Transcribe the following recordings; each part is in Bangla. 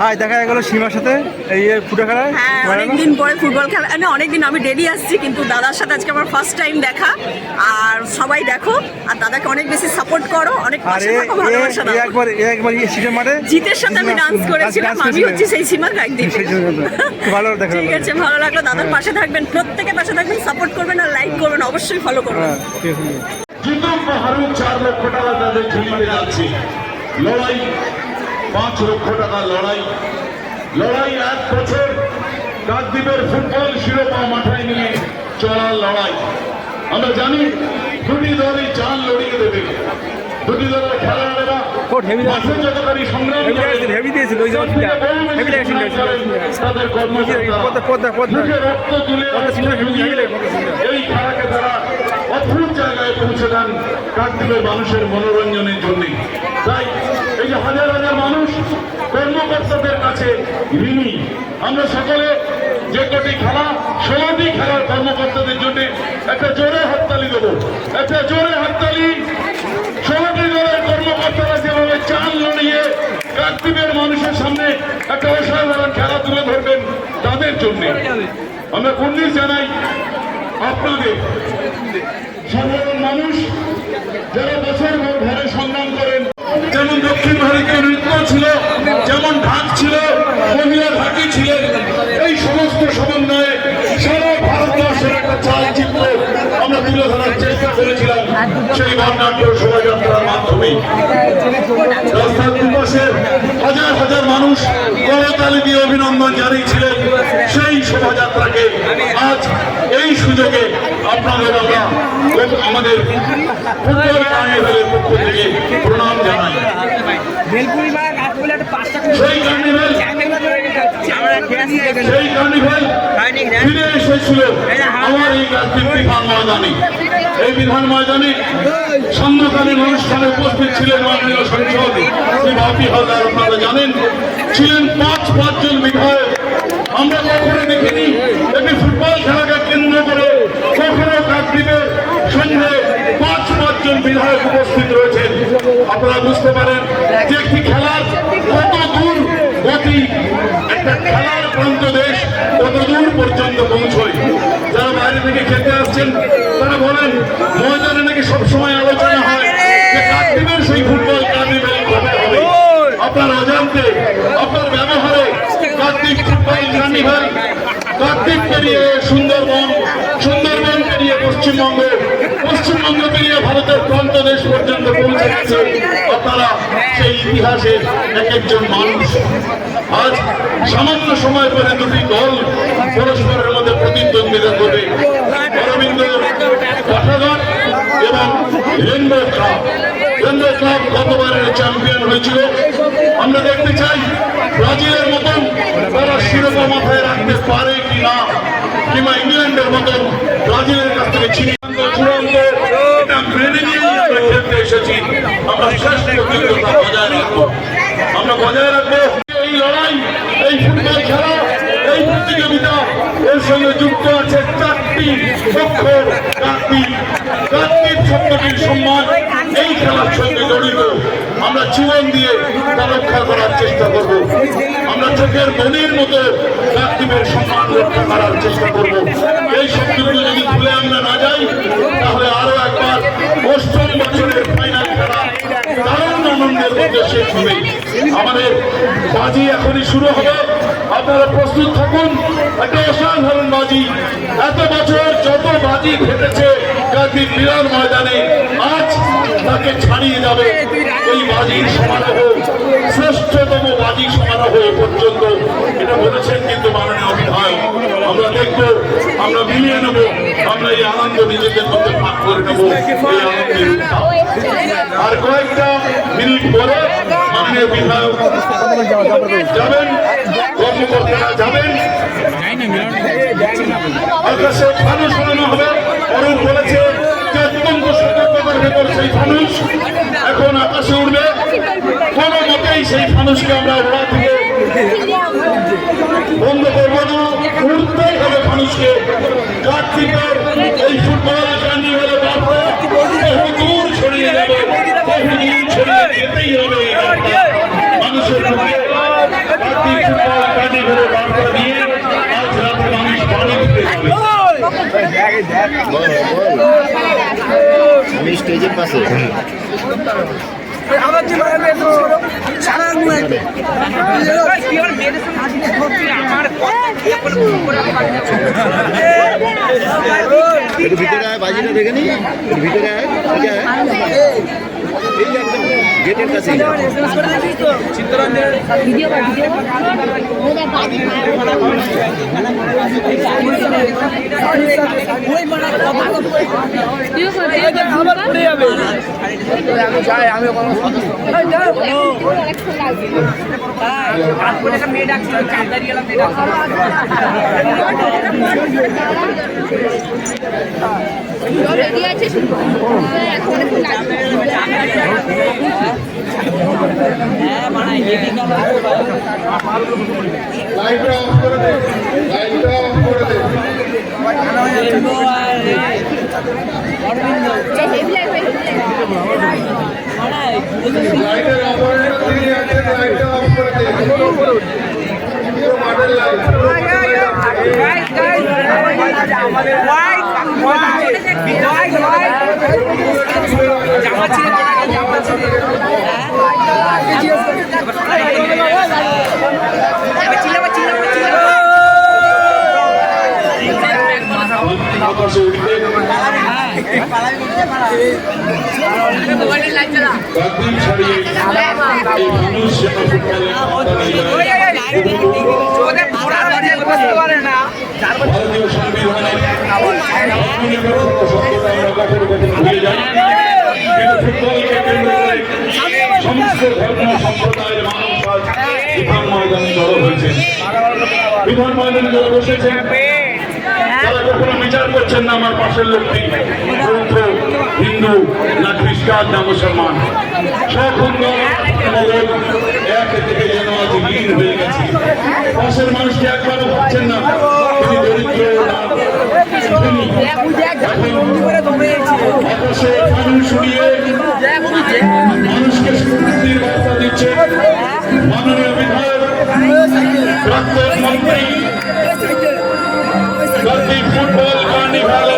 হাই দেখা গেল সীমার সাথে এই ফুটবল খেলা। হ্যাঁ, অনেকদিন পরে ফুটবল খেলা, মানে অনেকদিন আমি ডেলি আসছি, কিন্তু দাদার সাথে আজকে আমার ফার্স্ট টাইম দেখা। আর সবাই দেখো, আর দাদাকে অনেক বেশি সাপোর্ট করো, অনেক পাশে থাকো, ভালোবাসা দাও। একবার সিটের মাঠে জিতের সাথে আমি ডান্স করেছিলাম, আমি হচ্ছে সেই সীমা একদিন। ভালো দেখা, ঠিক আছে, ভালো লাগলো। দাদার পাশে থাকবেন, প্রত্যেকের পাশে থাকবেন, সাপোর্ট করবেন আর লাইক করবেন, অবশ্যই ফলো করবেন। জিতুক বা হারুক 4 লক্ষ টাকা তাদের ঝুলিতে যাচ্ছে। লড়াই 5 লক্ষ টাকা লড়াই। 1 বছর কাকদ্বীপের ফুটবল শিরোপা মাথায় নিয়ে চলার লড়াই। আমরা জানি দুটি দলই জান লড়িয়ে দেবে। দুটি দলের খেলোয়াড়েরা মাঠে যতখানি সংগ্রাম করেন, তাদের কর্মকর্তারা রক্ত তুলে এই খেলাকে তারা অদ্ভুত জায়গায় পৌঁছে দেন কাকদ্বীপের মানুষের মনোরঞ্জনের জন্য। তাই এই যে হাজার হাজার মানুষ কর্মকর্তাদের কাছে ঋণী। আমরা সকলে যে কটি খেলা, 16টি খেলার কর্মকর্তাদের জন্য একটা জোরে হাততালি দেবো, একটা জোরে হাততালি। 16টি দলের কর্মকর্তারা যেভাবে চাল লড়িয়ে কাকদ্বীপের মানুষের সামনে একটা অসাধারণ খেলা তুলে ধরবেন, তাদের জন্য আমরা কুর্নিশ জানাই আপনাদের। সাধারণ মানুষ যারা বছর ধরে সংগ্রাম করেন, যেমন দক্ষিণ ভারতীয় নৃত্য ছিল, যেমন ঢাক ছিল, মহিলা ঢাকি ছিলেন, এই সমস্ত সমন্বয়ে সারা ভারতবর্ষের একটা চালচিত্র আমরা তুলে ধরার চেষ্টা করেছিলাম সেই বর্ণাঢ্য শোভাযাত্রার মাধ্যমে। রাস্তার দুপাশে হাজার হাজার মানুষ করতালি দিয়ে অভিনন্দন জানিয়েছিলেন সেই শোভাযাত্রাকে। আজ এই সুযোগে আপনাদের আমরা আমাদের ফুটবল কার্নিভ্যালের পক্ষ থেকে প্রণাম জানাই। সেই কার্নিভ্যাল ফিরে এসেছিল আমার এই কাকদ্বীপ বিধান ময়দানে। এই বিধান ময়দানে সান্ধ্যকালীন অনুষ্ঠানে উপস্থিত ছিলেন মাননীয় সাংসদ শ্রী বাপি হালদার। আপনারা জানেন ছিলেন 5 জন বিধায়ক। আমরা কখনো দেখিনি একটি ফুটবল খেলাকে কেন্দ্র করে কখনো কাকদ্বীপের সঙ্গে 5 জন বিধায়ক উপস্থিত রয়েছেন। আপনারা বুঝতে পারেন যে একটি খেলার কত দূর গতি, একটা খেলার প্রান্ত দেশ কত দূর পর্যন্ত পৌঁছয়। যারা বাইরে থেকে খেলতে আসছেন তারা বলেন ময়দানে নাকি সবসময় আলোচনা হয় যে কাকদ্বীপের সেই ফুটবল কাকদ্বীপের কবে হবে। আপনার অজান্তে, আপনার ব্যবহারে কাকদ্বীপ ফুটবল কার্নিভাল, কাকদ্বীপ পেরিয়ে সুন্দরবন, সুন্দরবন পেরিয়ে পশ্চিমবঙ্গ, পশ্চিমবঙ্গ পেরিয়ে ভারতের প্রান্ত দেশ পর্যন্ত পৌঁছে গেছে। আপনারা সেই ইতিহাসের এক একজন মানুষ। আজ সামান্য সময় পরে দুটি দল পরস্পরের মধ্যে প্রতিদ্বন্দ্বিতা করবে, অরবিন্দ পাঠাগার এবং রেনবো ক্লাব। রেনবো ক্লাব গতবারের চ্যাম্পিয়ন হয়েছিল। আমরা দেখতে চাই ব্রাজিলের মতন তারা শিরোপা মাথায় রাখতে পারে কি না, কিংবা ইংল্যান্ডের মতন ব্রাজিলের কাছ থেকে চূড়ান্ত এটা মেনে নিয়ে আমরা খেলতে এসেছি। আমরা শ্রেষ্ঠ অভিজ্ঞতা বজায় রাখবো, আমরা বজায় রাখবো। এই লড়াই, এই ফুটবল খেলা, এই প্রতিযোগিতা, এর সঙ্গে যুক্ত আছে 4টি অক্ষর। কাকদ্বীপ শব্দটির সম্মান এই খেলার সঙ্গে জড়িত। আমরা জীবন দিয়ে তা রক্ষা করার চেষ্টা করব। আমরা চোখের মনির মতো কাকদ্বীপের সম্মান রক্ষা করার চেষ্টা করব। এই শব্দগুলো যদি ভুলে আমরা না যাই, তাহলে আরো একবার 8ম বছরের ফাইনাল খেলা দারুণ আনন্দের মধ্যে শেষ হবে। আমাদের বাজি এখনই শুরু হবে, আপনারা প্রস্তুত থাকুন। একটা অসাধারণ বাজি, এত বছর যত বাজি ঘটেছে কাকদ্বীপ বিধান ময়দানে, আজ তাকে ছাড়িয়ে যাবে এই বাজির সমারোহ, শ্রেষ্ঠতম বাজি সমারোহ পর্যন্ত। এটা বলেছেন কিন্তু মাননীয় বিধায়ক। আমরা দেখবো, আমরা মিলিয়ে নেব, আমরা এই আনন্দ নিজেদের মধ্যে ভাগ করে নেব। এই আনন্দের আর কয়েকটা মিনিট পরে মাননীয় বিধায়ক যাবেন, কর্মকর্তারা যাবেন, আকাশে ফানুস শোনানো হবে। অরুণ বলেছে যে অত্যন্ত সতর্কতার ভেতর সেই ফানুস এখন আকাশে উঠবে। কোনো মতেই সেই ফানুসকে আমরা ওড়া থেকে বন্ধ করবো না, উঠতেই হবে ফানুসকে। কাকদ্বীপের এই ফুটবল কার্নিভালের বার্তা বহু দূর ছড়িয়ে যাবে, বহু দূর ছড়িয়ে যেতেই হবে। মানুষের স্টেজের পাশে। একটু ভিতরে আয়, বাজিটা দেখে নি, একটু ভিতরে আয়, এই যে একদম গেটের কাছে। রেডি আছে এখন একটু লাগবে লাইটটা অফ করে দে, লাইটটা অফ করে দে। লাইটের অপারেটর তিনি আছেন, লাইটটা অফ করে দে। পুরো মাঠের লাইট। আকাশে উঠবে গাদ্দির ছাড়িয়ে এই মানুষ যেন ফুটবলের ভারতীয় সংবিধানের সত্যতা আমরা কখনো কখনো ভুলে যাই, কিন্তু ফুটবলকে কেন্দ্র করে সমস্ত ধর্ম সম্প্রদায়ের মানুষ আজ বিধান ময়দানে জড়ো হয়েছেন, বিধান ময়দানে জড়ো বসেছেন। তারা কখনো বিচার করছেন না আমার পাশের লোকটি বৌদ্ধ, হিন্দু না খ্রিস্টান না মুসলমান, এক থেকে যেন আজ লীন হয়ে গেছে। পাশের মানুষকে একবারও ভাবছেন না তিনি দরিদ্র না ধনী। আকাশে মানুষ উড়িয়ে মানুষকে স্বীকৃতির বার্তা দিচ্ছে মাননীয় বিধায়ক প্রাক্তন মন্ত্রী গান্ধী ফুটবল কার্নিভাল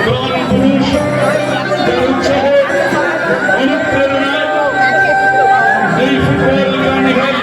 গ্রহণ পুরুষ উৎসাহ অনুপ্রেরণায় এই ফুটবল কার্নিভাল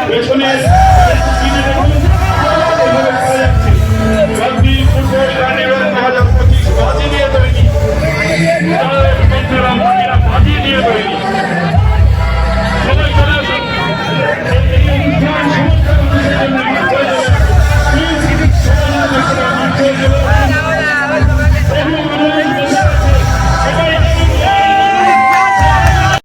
পেছনে কিনে দেখুন এভাবে করা যাচ্ছে রugby, ফুটবল, গান এবং 2025 বাজি নিয়ে তৈরি বাজিয়ে নিয়ে তৈরি